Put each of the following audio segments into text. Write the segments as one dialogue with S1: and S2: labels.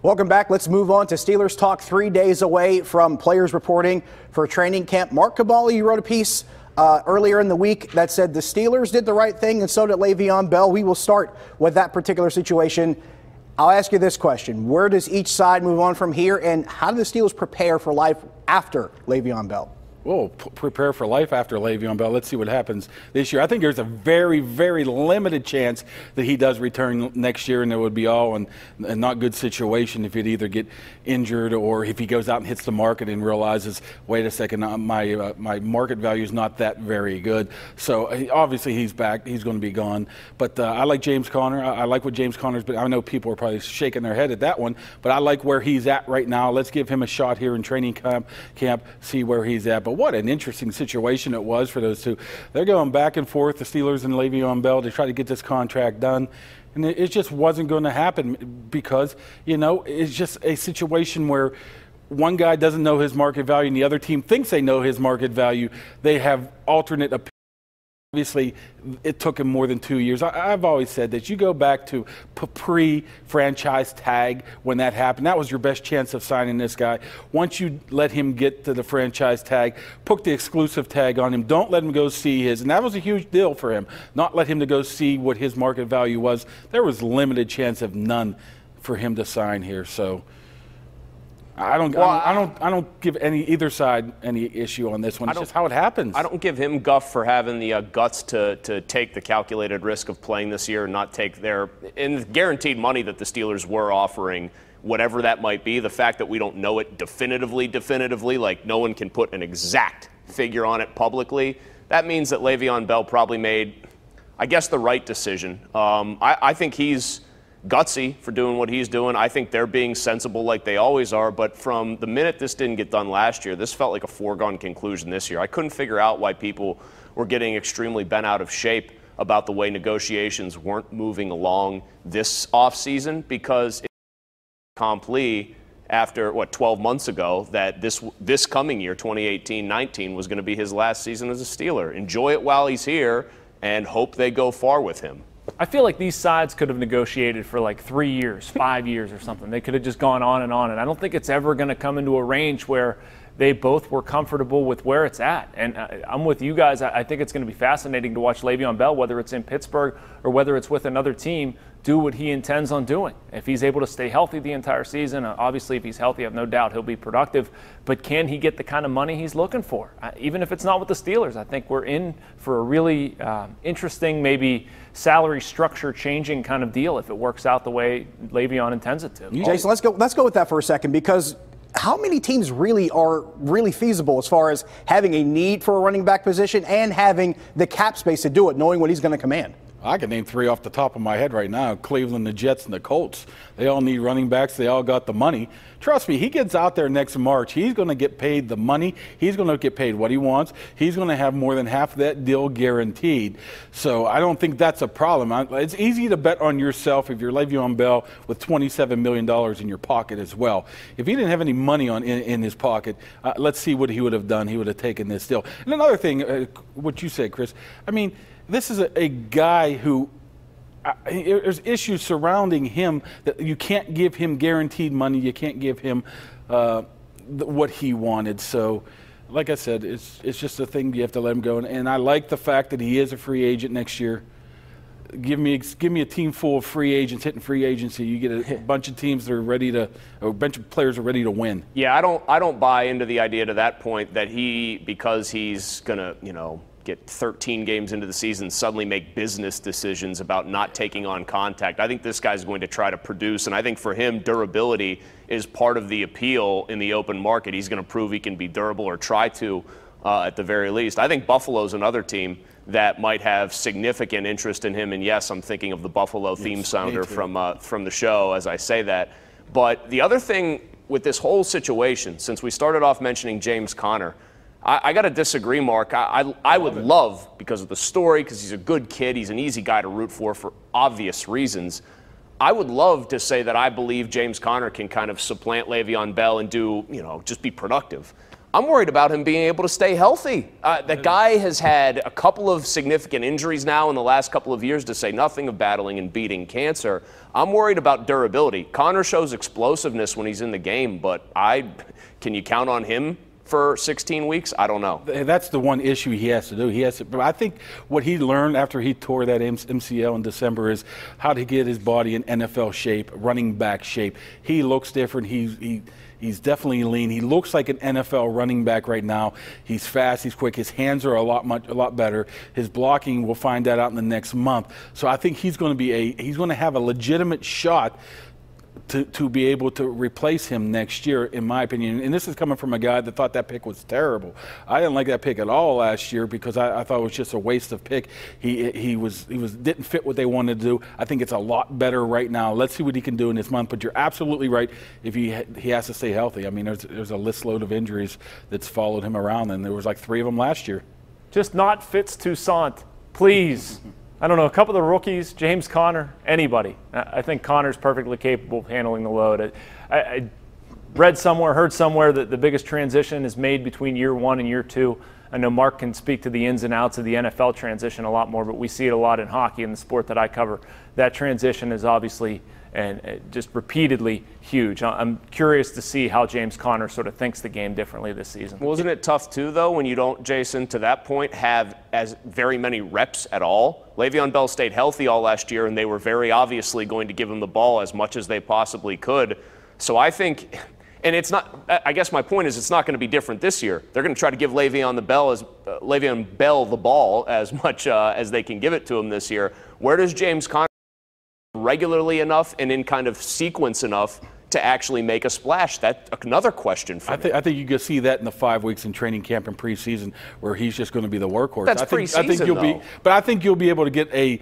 S1: Welcome back. Let's move on to Steelers talk 3 days away from players reporting for training camp. Mark Kaboly, you wrote a piece earlier in the week that said the Steelers did the right thing and so did Le'Veon Bell. We will start with that particular situation. I'll ask you this question. Where does each side move on from here, and how do the Steelers prepare for life after Le'Veon Bell?
S2: We'll prepare for life after Le'Veon Bell. Let's see what happens this year. I think there's a very, very limited chance that he does return next year, and it would be all in a not good situation if he'd either get injured or if he goes out and hits the market and realizes, wait a second, my market value is not that very good. So obviously he's back. He's going to be gone. But I like James Conner. I like what James Conner's been. I know people are probably shaking their head at that one, but I like where he's at right now. Let's give him a shot here in training camp, see where he's at. But what an interesting situation it was for those two. They're going back and forth, the Steelers and Le'Veon Bell, to try to get this contract done. And it just wasn't going to happen because, you know, it's just a situation where one guy doesn't know his market value and the other team thinks they know his market value. They have alternate opinions. Obviously, it took him more than 2 years. I've always said that you go back to pre-franchise tag when that happened. That was your best chance of signing this guy. Once you let him get to the franchise tag, put the exclusive tag on him. Don't let him go see his. And that was a huge deal for him. Not let him to go see what his market value was. There was limited chance of none for him to sign here. So I don't give either side any issue on this one. It's just how it happens.
S3: I don't give him guff for having the guts to take the calculated risk of playing this year and not take their guaranteed money that the Steelers were offering, whatever that might be. The fact that we don't know it definitively, like no one can put an exact figure on it publicly, that means that Le'Veon Bell probably made, I guess, the right decision. I think he's gutsy for doing what he's doing. I think they're being sensible like they always are, but from the minute this didn't get done last year, this felt like a foregone conclusion this year. I couldn't figure out why people were getting extremely bent out of shape about the way negotiations weren't moving along this offseason, because it's accompli after, 12 months ago that this coming year, 2018-19, was going to be his last season as a Steeler. Enjoy it while he's here and hope they go far with him.
S4: I feel like these sides could have negotiated for like 3 years, 5 years or something. They could have just gone on, and I don't think it's ever going to come into a range where they both were comfortable with where it's at. And I'm with you guys. I think it's going to be fascinating to watch Le'Veon Bell, whether it's in Pittsburgh or whether it's with another team, do what he intends on doing. If he's able to stay healthy the entire season, obviously if he's healthy, I have no doubt he'll be productive. But can he get the kind of money he's looking for? Even if it's not with the Steelers, I think we're in for a really interesting, maybe salary structure changing kind of deal if it works out the way Le'Veon intends it to.
S1: Jason, let's go with that for a second, because how many teams really are really feasible as far as having a need for a running back position and having the cap space to do it, knowing what he's going to command?
S2: I can name 3 off the top of my head right now. Cleveland, the Jets, and the Colts. They all need running backs. They all got the money. Trust me, he gets out there next March. He's going to get paid the money. He's going to get paid what he wants. He's going to have more than half of that deal guaranteed. So I don't think that's a problem. It's easy to bet on yourself if you're Le'Veon Bell with $27 million in your pocket as well. If he didn't have any money in his pocket, let's see what he would have done. He would have taken this deal. And another thing, what you said, Chris, I mean, this is a guy who there's issues surrounding him that you can't give him guaranteed money. You can't give him what he wanted. So, like I said, it's just a thing you have to let him go. And I like the fact that he is a free agent next year. Give me a team full of free agents hitting free agency. You get a bunch of teams that are ready to, or a bunch of players are ready to win.
S3: Yeah, I don't buy into the idea to that point that because he's gonna, get 13 games into the season, suddenly make business decisions about not taking on contact. I think this guy's going to try to produce, and I think for him, durability is part of the appeal in the open market. He's going to prove he can be durable, or try to at the very least. I think Buffalo's another team that might have significant interest in him, and yes, I'm thinking of the Buffalo theme sounder from the show as I say that. But the other thing with this whole situation, since we started off mentioning James Conner, I got to disagree, Mark. I would love, because of the story, because he's a good kid, he's an easy guy to root for obvious reasons. I would love to say that I believe James Conner can kind of supplant Le'Veon Bell and do, just be productive. I'm worried about him being able to stay healthy. The guy has had a couple of significant injuries now in the last couple of years, to say nothing of battling and beating cancer. I'm worried about durability. Connor shows explosiveness when he's in the game, but can you count on him for 16 weeks? I don't know.
S2: That's the one issue he has to do. But I think what he learned after he tore that MCL in December is how to get his body in NFL shape, running back shape. He looks different. He's definitely lean. He looks like an NFL running back right now. He's fast. He's quick. His hands are a lot better. His blocking, we'll find that out in the next month. So I think he's going to have a legitimate shot to be able to replace him next year, in my opinion. And this is coming from a guy that thought that pick was terrible. I didn't like that pick at all last year because I thought it was just a waste of pick. He didn't fit what they wanted to do. I think it's a lot better right now. Let's see what he can do in this month. But you're absolutely right. If he has to stay healthy. I mean, there's a list load of injuries that's followed him around, and there was like 3 of them last year.
S4: Just not Fitz Toussaint, please. I don't know, a couple of the rookies, James Conner, anybody. I think Conner's perfectly capable of handling the load. I read somewhere, heard somewhere that the biggest transition is made between year 1 and year 2. I know Mark can speak to the ins and outs of the NFL transition a lot more, but we see it a lot in hockey, in the sport that I cover. That transition is obviously and just repeatedly huge. I'm curious to see how James Conner sort of thinks the game differently this season.
S3: Wasn't it tough too, though, when you don't, Jason, to that point, have as very many reps at all? Le'Veon Bell stayed healthy all last year, and they were very obviously going to give him the ball as much as they possibly could. So I think, and it's not, I guess my point is it's not going to be different this year. They're going to try to give Le'Veon Bell the ball as much as they can give it to him this year. Where does James Conner regularly enough and in kind of sequence enough to actually make a splash? That's another question for me.
S2: I think you can see that in the 5 weeks in training camp and preseason where he's just going to be the workhorse.
S3: That's preseason,
S2: but I think you'll be able to get a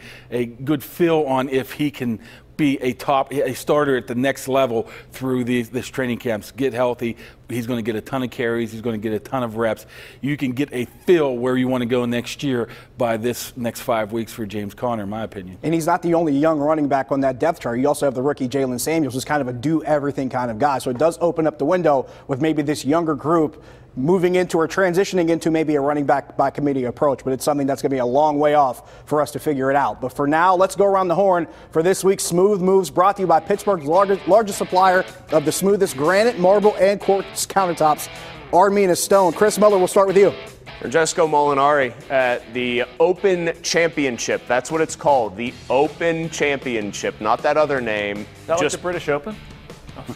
S2: good feel on if he can be a starter at the next level through this training camps. Get healthy. He's going to get a ton of carries. He's going to get a ton of reps. You can get a feel where you want to go next year by this next 5 weeks for James Conner, in my opinion.
S1: And he's not the only young running back on that depth chart. You also have the rookie Jalen Samuels, who's kind of a do-everything kind of guy. So it does open up the window with maybe this younger group moving into or transitioning into maybe a running back by committee approach, but it's something that's going to be a long way off for us to figure it out. But for now, let's go around the horn for this week's Smooth Moves, brought to you by Pittsburgh's largest supplier of the smoothest granite, marble, and quartz countertops, Armina Stone. Chris Mueller, we'll start with you.
S3: Francesco Molinari at the Open Championship. That's what it's called, the Open Championship, not that other name.
S4: Is that like the British Open?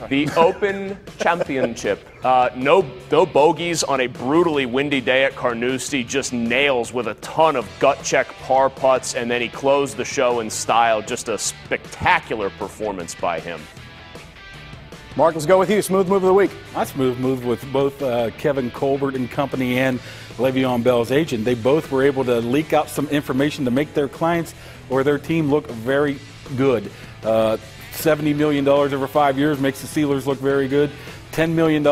S3: The Open Championship. No bogeys on a brutally windy day at Carnoustie, just nails with a ton of gut check par putts, and then he closed the show in style. Just a spectacular performance by him.
S1: Mark, let's go with you. Smooth move of the week.
S2: My smooth move with both Kevin Colbert and company and Le'Veon Bell's agent. They both were able to leak out some information to make their clients or their team look very good. $70 million over 5 years makes the Steelers look very good. $10 million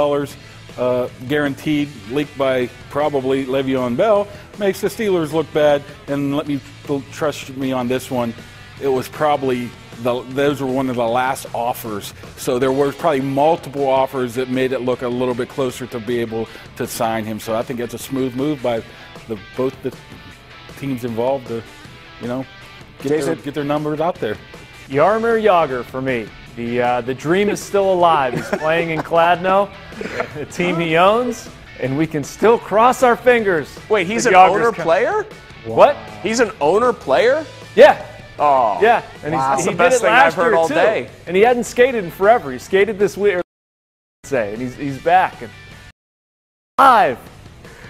S2: guaranteed, leaked by probably Le'Veon Bell, makes the Steelers look bad. And let me trust me on this one. It was probably those were one of the last offers. So there were probably multiple offers that made it look a little bit closer to be able to sign him. So I think that's a smooth move by both the teams involved to, get their numbers out there.
S4: Jaromir Jagr for me. The dream is still alive. He's playing in Kladno, a team he owns, and we can still cross our fingers.
S3: Wait, he's an owner player?
S4: What?
S3: He's an owner player?
S4: Yeah.
S3: Oh.
S4: Yeah. And
S3: wow.
S4: he
S3: That's the best thing I've heard all day.
S4: And he hadn't skated in forever. He skated this week, and he's back. And live.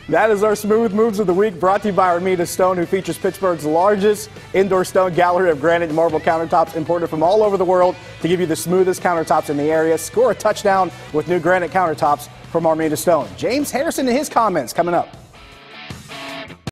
S1: That is our Smooth Moves of the Week, brought to you by Armina Stone, who features Pittsburgh's largest indoor stone gallery of granite and marble countertops imported from all over the world to give you the smoothest countertops in the area. Score a touchdown with new granite countertops from Armina Stone. James Harrison and his comments coming up.